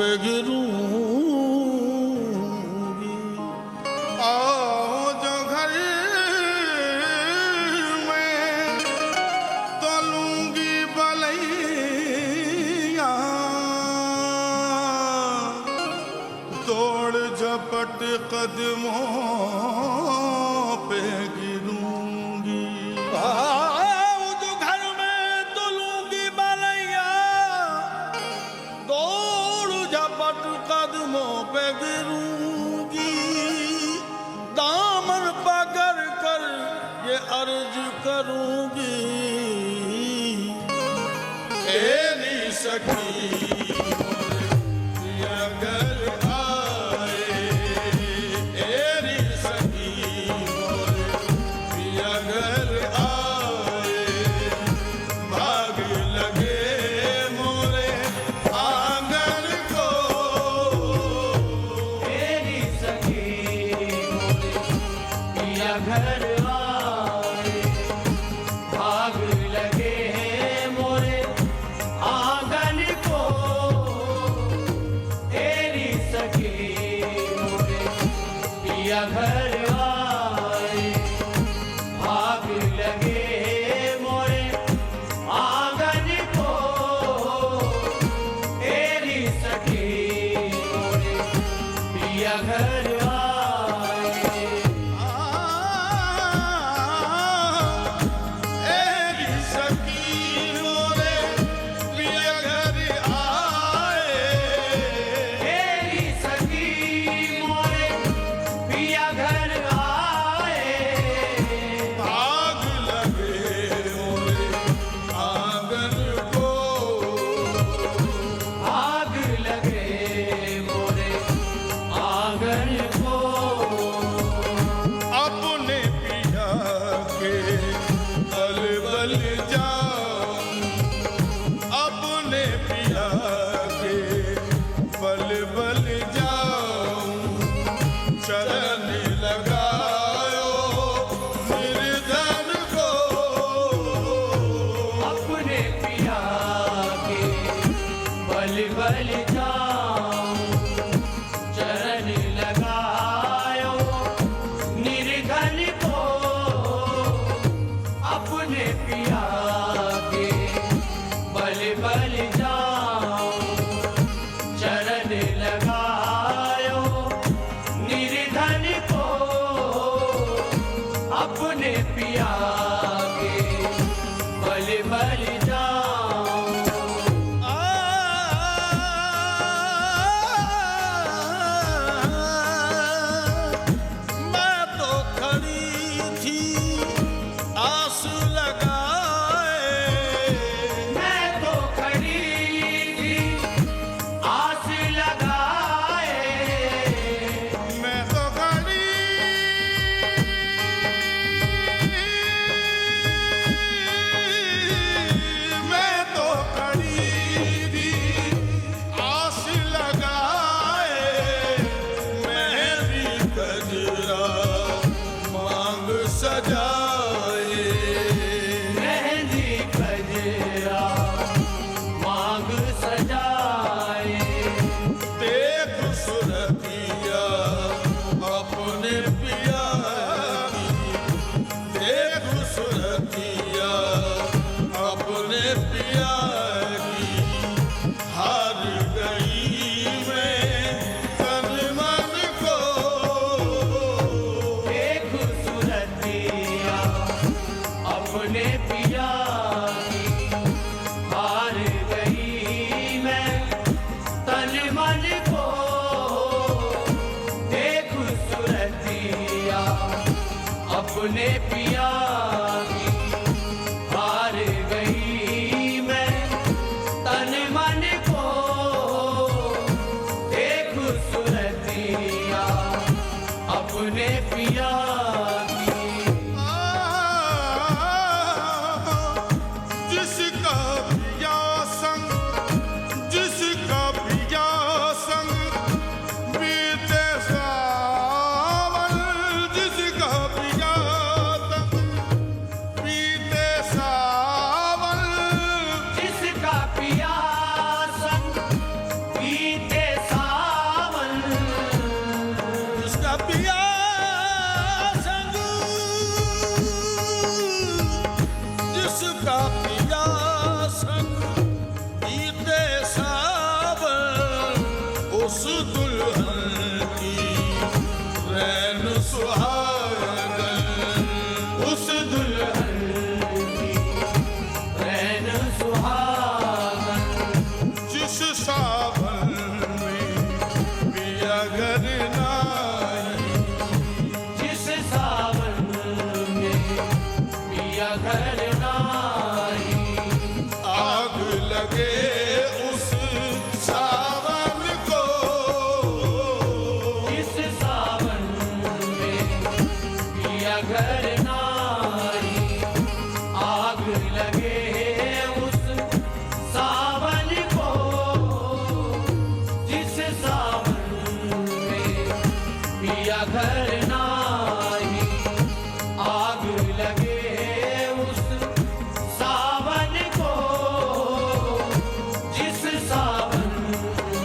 पे गिरूंगी। आओ जो घर में तोलूंगी बलैया, तोड़ झपट कदमों पे गिरूंगी। आओ जो घर में तोलूंगी बलैया, तोड़ झपट कदमों पे गिरूंगी। दामन पकड़ कर ये अर्ज करूंगी, तेरी सखी अगर आए, तेरी सखी अगर आए, भाग लगे मोरे आंगन को। तेरी सखी पिया घर आए, भाग लगे मोरे आंगन को। तेरी सखी पिया घर आए, भाग लगे मोरे आंगन को। तेरी सखी पिया घर आए। तेरी सखी मोरे पिया घर आए, तेरी सखी मोरे पिया घर आए, भाग लगे मोरे आंगन को। आग लगे मोरे आंगन को। अपने पिया के बल बल जाऊं, अपने पिया के बल बल जाऊं। चरण लगायो निर्धन को, अपने पिया के बल बल जाऊं। चरण लगायो निर्धन को, अपने पिया के बल बल जाऊं। चरण लगायो निर्धन को, अपने पिया के बल बल जाऊं। मैं तो खड़ी थी आस लगाए, मैं तो खड़ी थी आस लगाए, मैं तो खड़ी, मैं तो खड़ी थी आस लगाए। मेरी गजरा मांग सजाए, मेहंदी गजरा मांग सजाए। देख सुरतिया अपने पिया की, देख सुरतिया अपने पिया की। हार गई मैं तन मन को, एक सूरतिया अपने पिया की। हार गई मैं तन मन को, एक सूरतिया अपने पिया की। हार गई मैं तन मन को, एक सूरतिया अपने पिया की। जिसका पिया संग, जिसका पिया संग बीते सावन, जिसका पिया संग दुल्हन की रैन सुहागन, उस दुल्हन की रैन सुहागन, जिस सावन में पिया घर नाई, जिस सावन में पिया घर नाई, आग लगे उस सावन को, जिस सावन में पिया घर नाई, आग लगे उस सावन को, जिस सावन में पिया घर नाई, आग लगे उस सावन को, जिस सावन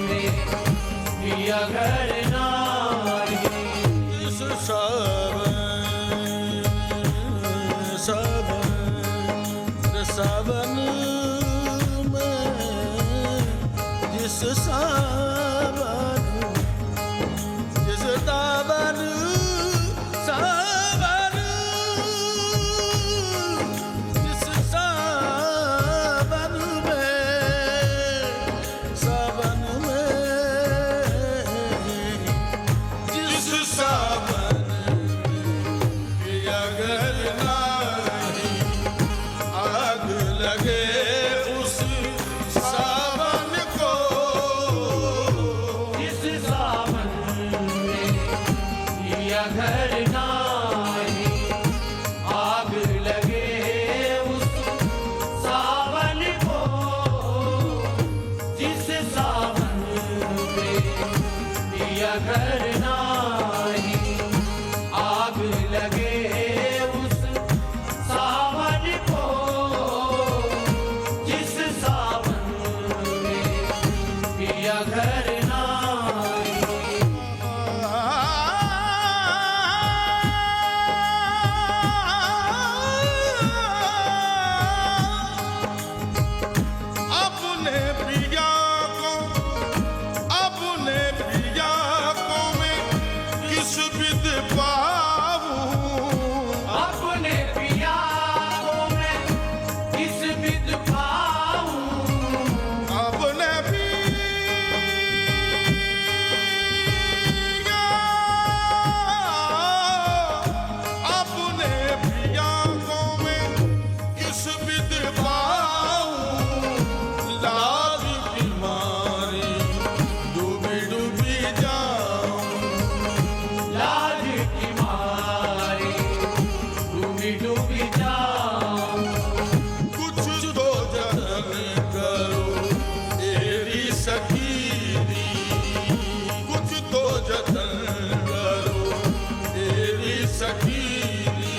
में पिया घर नाई, इस सावन में, जिस सावन, जिस सावन, सावन, जिस सावन में, सावन में, जिस सावन पिया घर नाई, आग लगे उस सावन को, जिस सावन में पिया घर नाई, आग लगे उस सावन को, जिस सावन में पिया घर नाई, आग लगे उस सावन को, जिस सावन में पिया घर नाई, अपने पिया को, अपने पिया को मैं किस विध पाऊं, अपने पिया को मैं किस विध पाऊं, अपने पिया, अपने पिया को मैं किस विध पाऊं, लाज की मारी डूबी डूबी जाऊं, लाज की मारी डूबी डूबी जाऊं, कुछ तो जतन करो तेरी सखीरी, कुछ तो जतन करो तेरी सखीरी,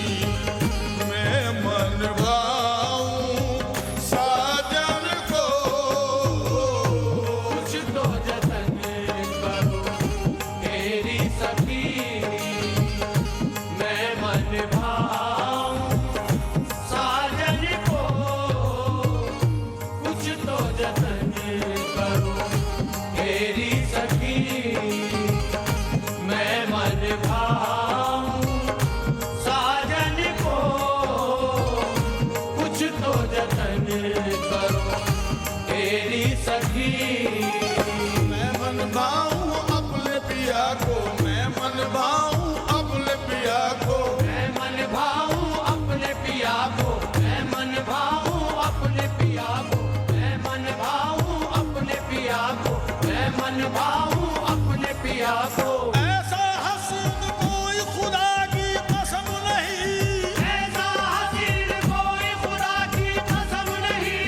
मैं मन भाऊं साजन को, कुछ तो जतन करो तेरी सखी, मैं मन भाऊं साजन को, कुछ तो जतन करो तेरी सखी, मैं मन भाऊं साजन को, कुछ तो जतन करो तेरी सखी, मैं मन भाऊं अपने पिया को, मैं मन भाऊं अपने पिया को, मैं मन भाऊं अपने पिया को, मैं मन भाऊं अपने पिया को, मैं मन भाऊं अपने पिया को, मैं मन भाऊं अपने पिया को, ऐसा हसीन कोई खुदा की कसम नहीं, ऐसा हसीन कोई खुदा की कसम नहीं,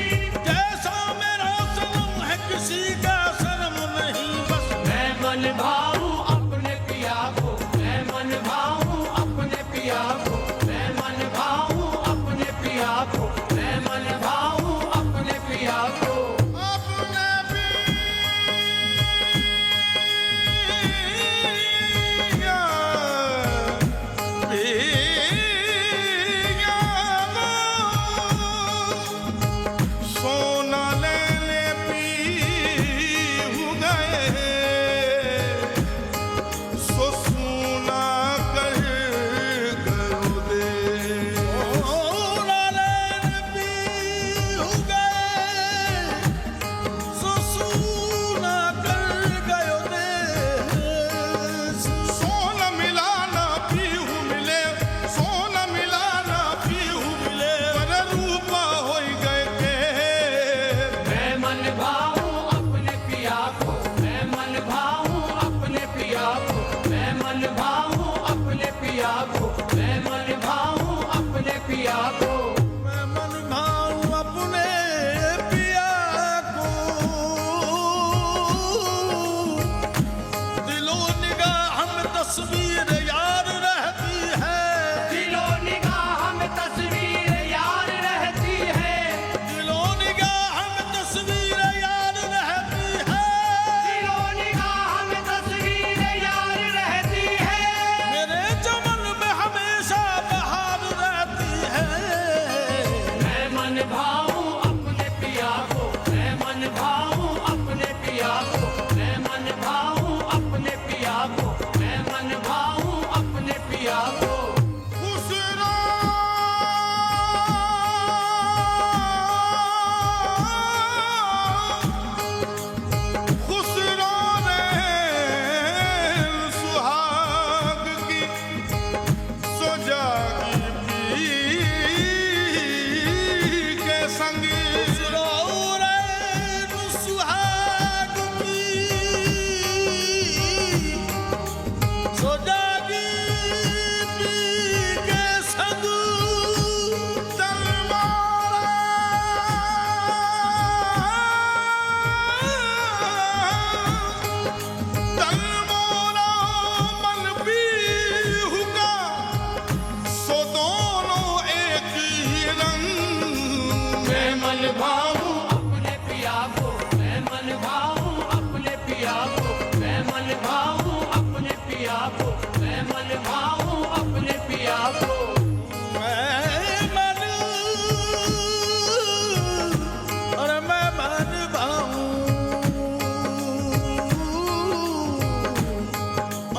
जैसा मेरा सनम है किसी का शर्म नहीं, बस मैं मन भाऊं अपने पिया को, मैं मन भाऊं अपने पिया को, मैं मन भाऊं अपने पिया को, मैं मन भाऊं अपने पिया को, अपने पिया, पिया सोना ले ले पी गए, तस्वीर यार रहती है, दिलो निगाह में तस्वीर यार रहती है, दिलो निगाह में तस्वीर यार रहती है, दिलो निगाह में तस्वीर यार रहती है। मेरे चमन में हमेशा बहार रहती है। मैं मन भाऊं अपने पिया को, मैं मन भाऊं अपने पिया को, मैं मन भाऊं अपने पिया को, मैं मन भाऊं अपने पिया को। खुसरो खुसरो रे सुहाग की सोजागी पी के संग, खुसरो रे सुहाग की सोजागी पी के संग, तलवारा मन भी हुका, सो दोनों एक ही रंग। मैं मन भाऊं अपने पिया को, मैं मन भाऊं अपने पिया को, मैं मन भाऊं अपने पिया को, मैं मन भाऊं अपने पिया को। मैं मन और मैं मन भाऊं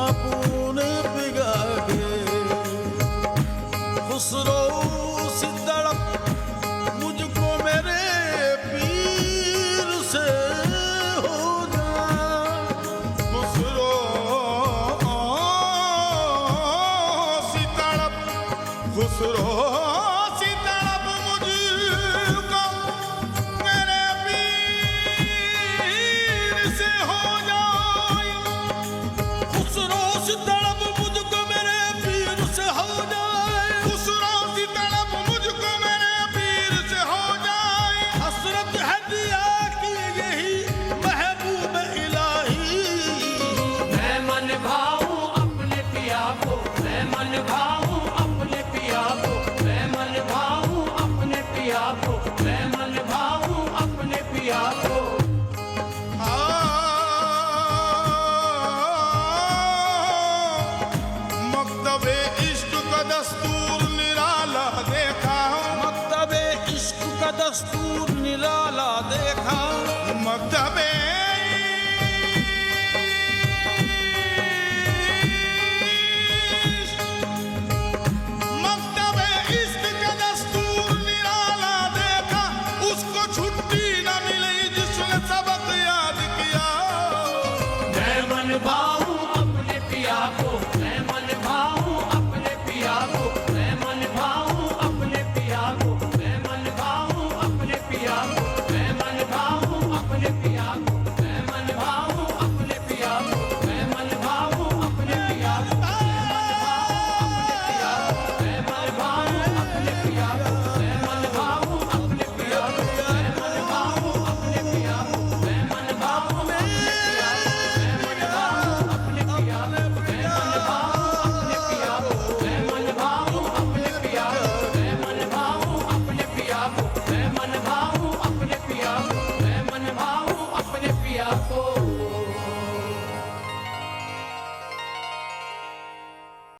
अपने पिया के, खुसरो सी तड़प मुझको मेरे पीर से हो जाए, खुसरो सी तड़प, खुसरो सी तड़प मुझको मेरे पीर से हो जाए, खुसरो सी तड़प मुझको मेरे पीर से हो जाए, खुसरो सी तड़प मुझको मेरे पीर से हो जाए। हसरत है दिया की यही महबूब इलाही, मैं मन भाऊं अपने पिया को, मैं मन भाऊं अपने पिया को, मैं मन भाऊं अपने पिया को, मैं मन भाऊं अपने पिया को। मकतबे इश्क का दस्तूर निराला देखा, मकतबे इश्क का दस्तूर निराला देखा, मकतबे मकतबे इश्क का दस्तूर निराला देखा, उसको छुट्टी न मिली जिसने सबक याद किया। मैं मन भाऊं अपने पिया को,